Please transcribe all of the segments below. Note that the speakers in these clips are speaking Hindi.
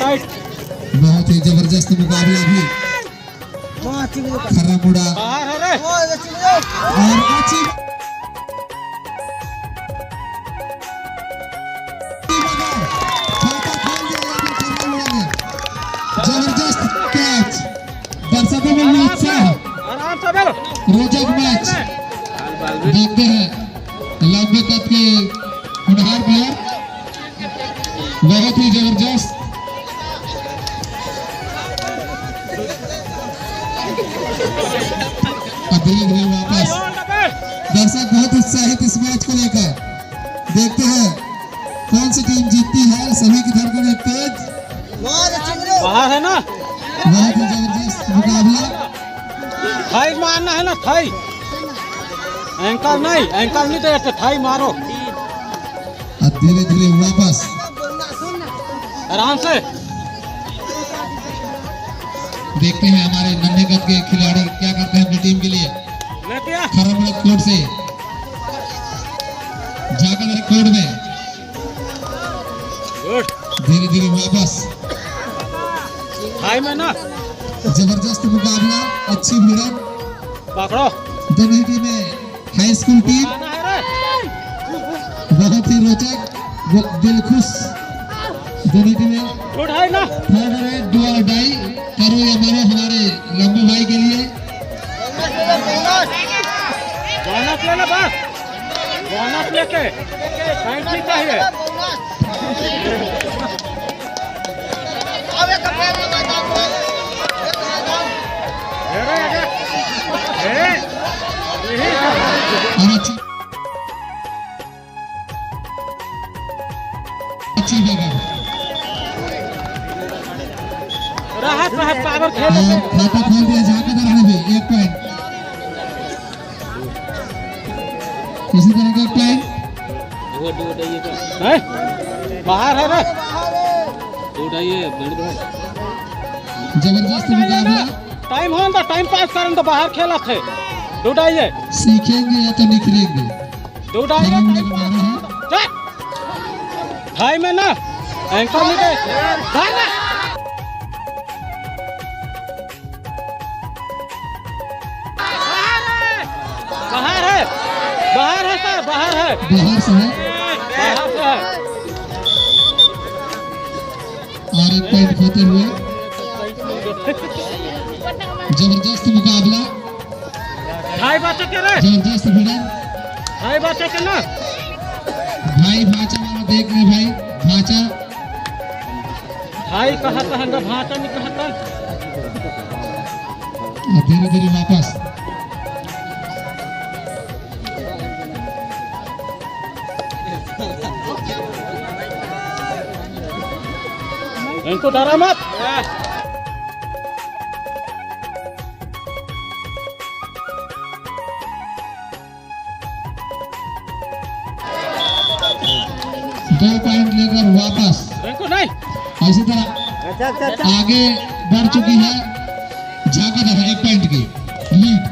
टाइट। बहुत ही जबरदस्त मुकाबला भी खर्रामुड़ा और अच्छी जबरदस्त कैच, दर्शकों में उत्साह, रोचक मैच देखते हैं। लंबे कद के होनहार प्लेयर, बहुत ही जबरदस्त। धीरे धीरे वापस दर्शक बहुत उत्साहित इस मैच को लेकर। देखते हैं कौन सी टीम जीतती है। सभी की धड़कनें तेज, बाहर है ना, बहुत ही जबरदस्त मुकाबला। थाई मारना है ना, थाई एंकल नहीं देते, थाई मारो। अब धीरे धीरे वापस आराम से। देखते हैं हमारे नन्हे कद के खिलाड़ी क्या करते हैं अपनी टीम के लिए। खर्रामुड़ा कोर्ट से जाकर कोर्ट में धीरे धीरे वापस। थाई में ना, जबरदस्त मुकाबला, अच्छी भिड़ंत। पकड़ो। दोनों ही टीमें हाई स्कूल टीम, बहुत ही रोचक, दिल खुश। दोनों टीमें उठाई ना, डू और डाई, करो या मरो हमारे लंबू भाई के लिए। बोनस लेना, बस बोनस लेके साइड नहीं चाहिए। अच्छी जगह राहत पावर खेल। खाता खोल दिया जाकर रहने भी 1 पॉइंट। इसी तरह का पॉइंट बाहर है रे, जबरदस्त मुकाबला। टाइम हो तो टाइम पास करन तो बाहर खेला थे। डूडाइए, सीखेंगे या तो निखरेंगे। डूडाइए है थाई में ना, एंकल नहीं दे। बाहर है सर, बाहर है, बाहर से है बाहर से है। और 1 पॉइंट खोते हुए जबरदस्त मुकाबला, भाई बच्चे के रे, जबरदस्त भिड़ंत। भाई बच्चे के ना, भाई भाचा वाला देख ले भाई, भाचा भाई कहता है, भाचा नहीं कहता। धीरे धीरे वापस। इनको डरा मत। दो पॉइंट लेकर वापस। इनको नहीं, इसी तरह आगे बढ़ चुकी है झाका दर 1 पॉइंट की लीड।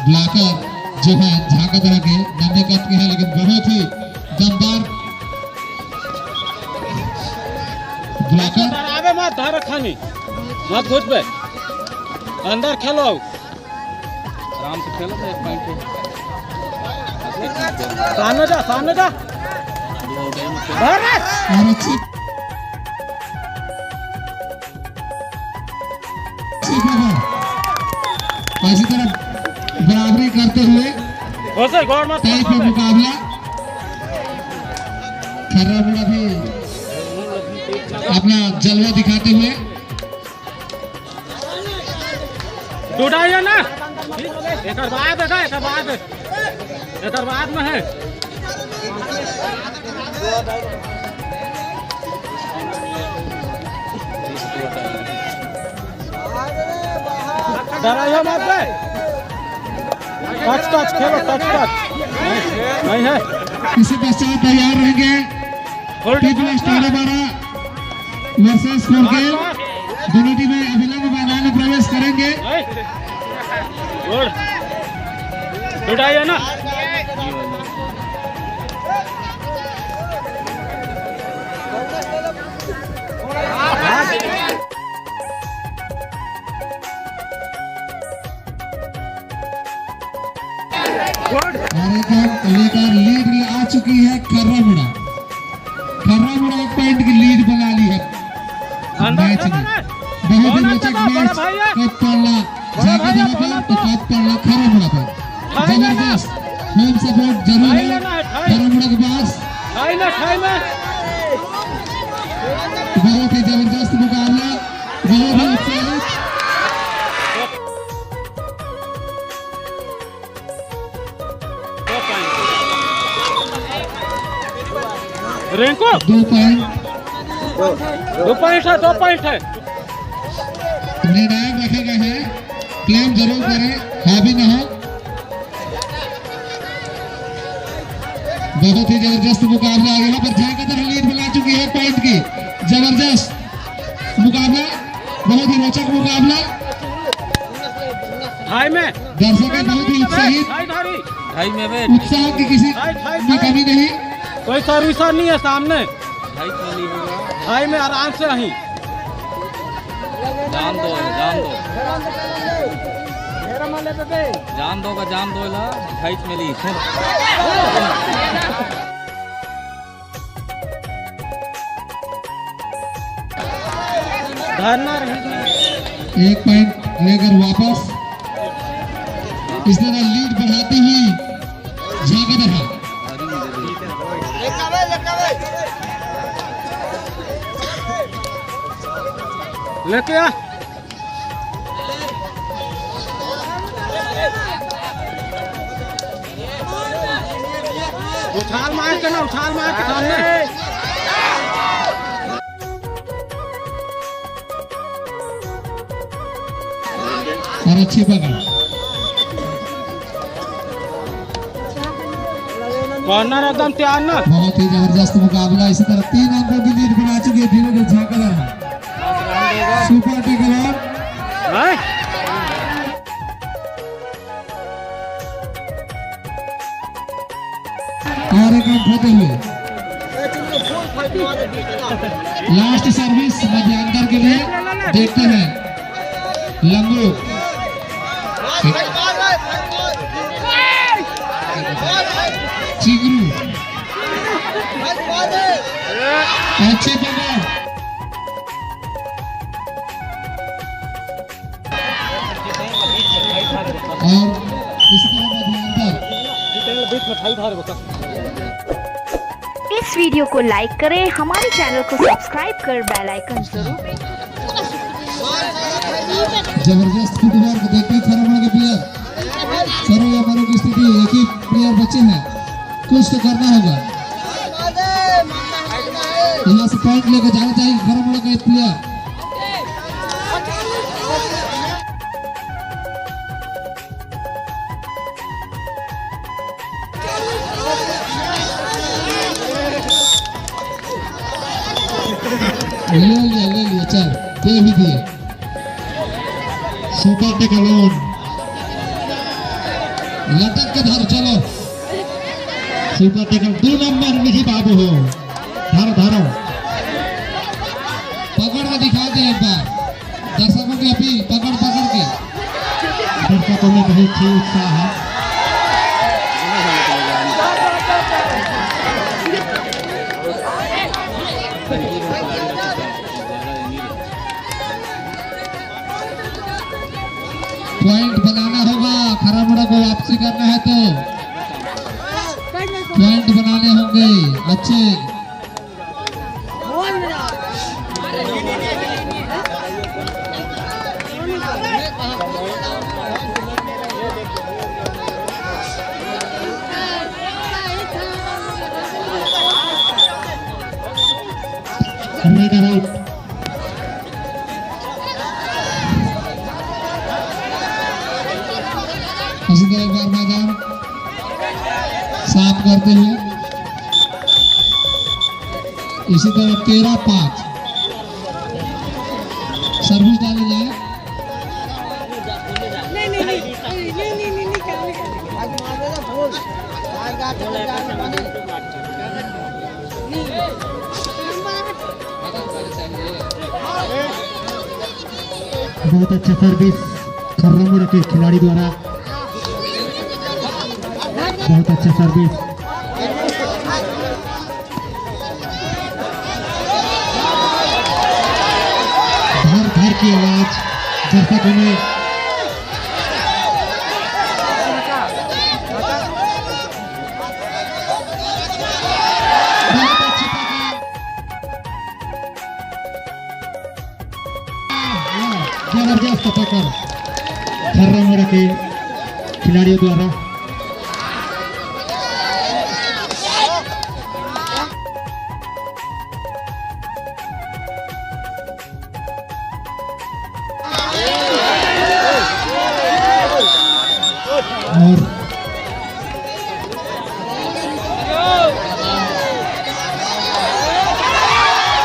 ब्लॉकर जो है झाका दर के नन्हे कद के हैं, लेकिन बहुत ही दमदार ब्लॉकर। आवे मत, धार खानी मत घुस पे, अंदर खेलो, आराम से खेलो। 1 पॉइंट सामने जा, सामने जा। और अच्छी इसी तरह बराबरी करते हुए टाई पे मुकाबला। खर्रामुड़ा भी अपना जलवा दिखाते हुए। डूडाइए ना, एक बाद में है। डराइए मत रे, टच खेलो, टच नहीं है। इसी पश्चात तैयार रहेंगे पीपल्स 12 वर्सेस फोरगेल। दोनों टीमें अभिलंब मैदान में प्रवेश करेंगे। उड़ाइए ना, खर्रामुड़ा। खर्रामुड़ा 1 पॉइंट की लीड बना ली है मैच में। बहुत ही रोचक मैच। कप पड़ना जाके जगह पर तो कप पड़ना खर्रामुड़ा पर। जबरदस्त होम सपोर्ट जरूर है खर्रामुड़ा के पास। बहुत ही जबरदस्त मुकाबला, बहुत ही उत्साहित। रेंको 2 पॉइंट है। निर्णायक रखे गए हैं, क्लेम जरूर करें, हावी न हो। बहुत ही जबरदस्त मुकाबला। यहाँ पर जयकदर लीड बना चुकी है पॉइंट की। जबरदस्त मुकाबला, बहुत ही रोचक मुकाबला। दर्शक बहुत ही उत्साहित, उत्साह की किसी में कमी नहीं। कोई सर्विस नहीं है सामने। हाई में आराम से रही। जान दो ला हाइट में ली। धरना रही 1 पॉइंट लेकर वापस। इस तरह लीड बढ़ाती हुई जयकदर है। लेके आ। उछाल मार के ना, उछाल मार के सामने। और अच्छी पकड़। कॉर्नर एकदम तैयार ना। बहुत ही जबरदस्त मुकाबला। इसी तरह 3 अंकों की लीड बना चुकी है धीरे धीरे जयकदर। सुपर टेकल और एक अंक होते हुए लास्ट सर्विस मध्यांतर के लिए देखते हैं। लंगू चिगरू अच्छे पकड़। और इसी तरह मध्यांतर। इस वीडियो को लाइक करें, हमारे चैनल को सब्सक्राइब कर बेल आइकन जरूर। जबरदस्त फुटवर्क देखते खरमड़ के प्लेयर। सरो या मरो की स्थिति, एक ही प्लेयर बचे हैं, कुछ तो करना होगा। यहाँ से पॉइंट लेकर जाना चाहिए खरमड़ का एक प्लेयर। ले लिया चल दे भी दिए। सुपर टेकल ऑन, लटक के धर चलो। सुपर टेकल 2 नंबर नहीं बाबू हो। धरो पकड़ के दिखा दे एक बार। दर्शकों की अपील, पकड़ के। दर्शकों में बहुत ही उत्साह है। पॉइंट बनाना होगा, खरामुड़ा को वापसी करना है तो पॉइंट बनाने होंगे अच्छे। इसी तरह एक बार मैदान साफ करते हुए इसी तरह 13-5 सर्विस डाली जाए। बहुत अच्छा सर्विस खर्रामुड़ा के खिलाड़ी द्वारा, बहुत अच्छा सर्विस। की आवाज दर्शकों में बहुत अच्छी जबरदस्त पकड़ खर्रामुड़ा के खिलाड़ियों द्वारा। और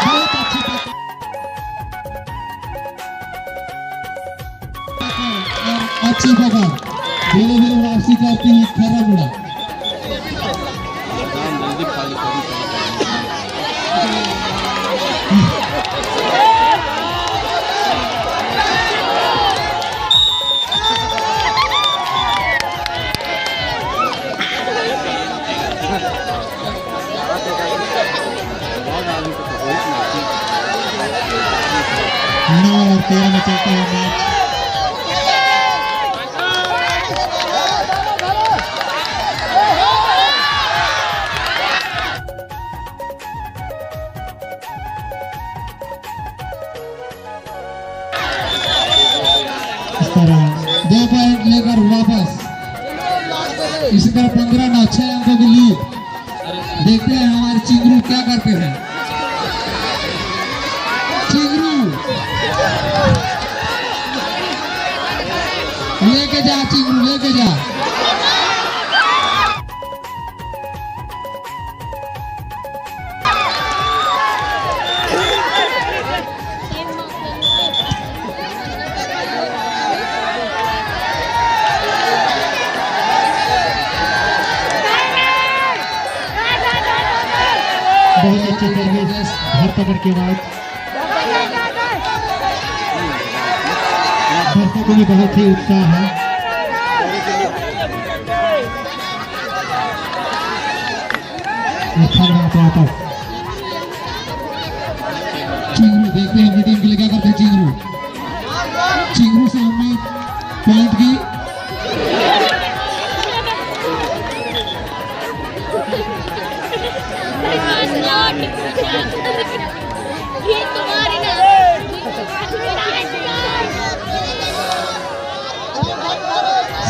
बहुत अच्छी अच्छी पकड़ धीरे धीरे वापसी करती हुई खर्रामुड़ा। जल्दी खाली नौ और 13 में चलता है मैच। इस तरह 2 पॉइंट लेकर वापस इसी तरह 15 6 अंकों की लीड। देखते हैं हमारे चिंगरू क्या करते हैं। चिंगरू लेके जा, चिंगरू लेके जा। बहुत अच्छी सर्विस घर पकड़ के बाद दर्शकों में बहुत ही उत्साह है। चिंगरू देखते हैं अपनी टीम के लिए क्या करते हैं। चिंगरू से उम्मीद पॉइंट की।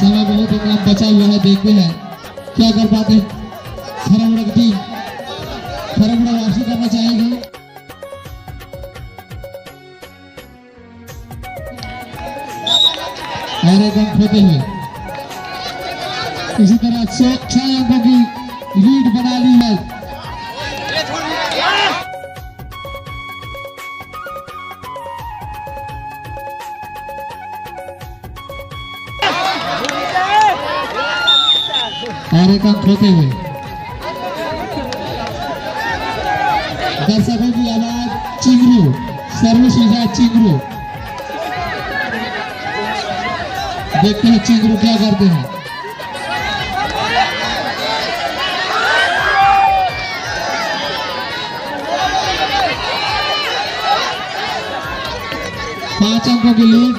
समय बहुत ही कम बचा हुआ है। देखते हैं क्या कर पाते खर्रामुड़ा की टीम। खर्रामुड़ा वापसी करना चाहेगी। और एक अंक खोते हुए इसी तरह 6 अंकों की लीड बना ली है। और एक अंक खोते हुए दर्शकों की आवाज चिंगरू सर्विस विजय चिंगरू। देखते हैं चिंगरू क्या करते हैं। पांच अंकों की लीड।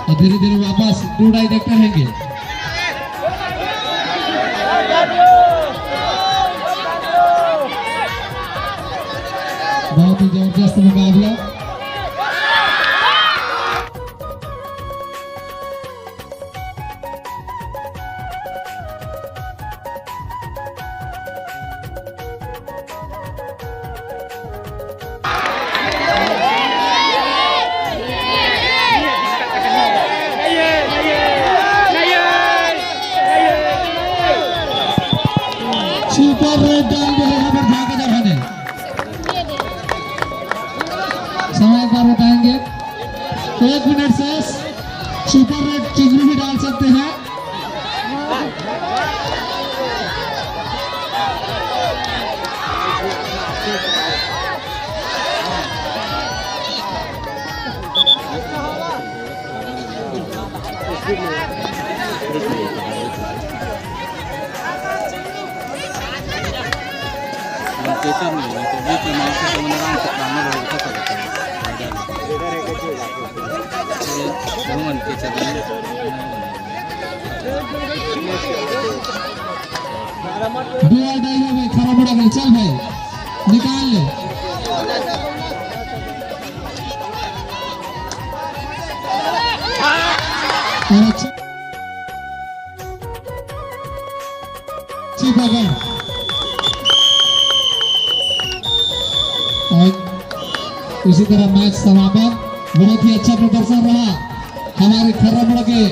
और धीरे धीरे वापस टूडाई देखते रहेंगे। बहुत ही जबरदस्त मुकाबला। सुपर रेड डाल दो यहाँ पर जाके दबाने। समय एक बार बताएंगे। 1 मिनट से सुपर रेड चिंगरू भी डाल सकते हैं। मैंने आराम से काम में लोग फसल घूमन के चल दो डाइवर में खरा मुड़ा गया, चल भाई निकाल ले। और अच्छी पकड़ और इसी तरह मैच समापन। बहुत ही अच्छा प्रदर्शन रहा हमारे खर्रा मुड़ा के।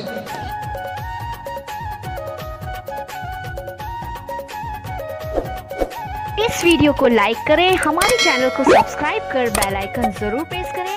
इस वीडियो को लाइक करें, हमारे चैनल को सब्सक्राइब कर बेल आइकन जरूर प्रेस करें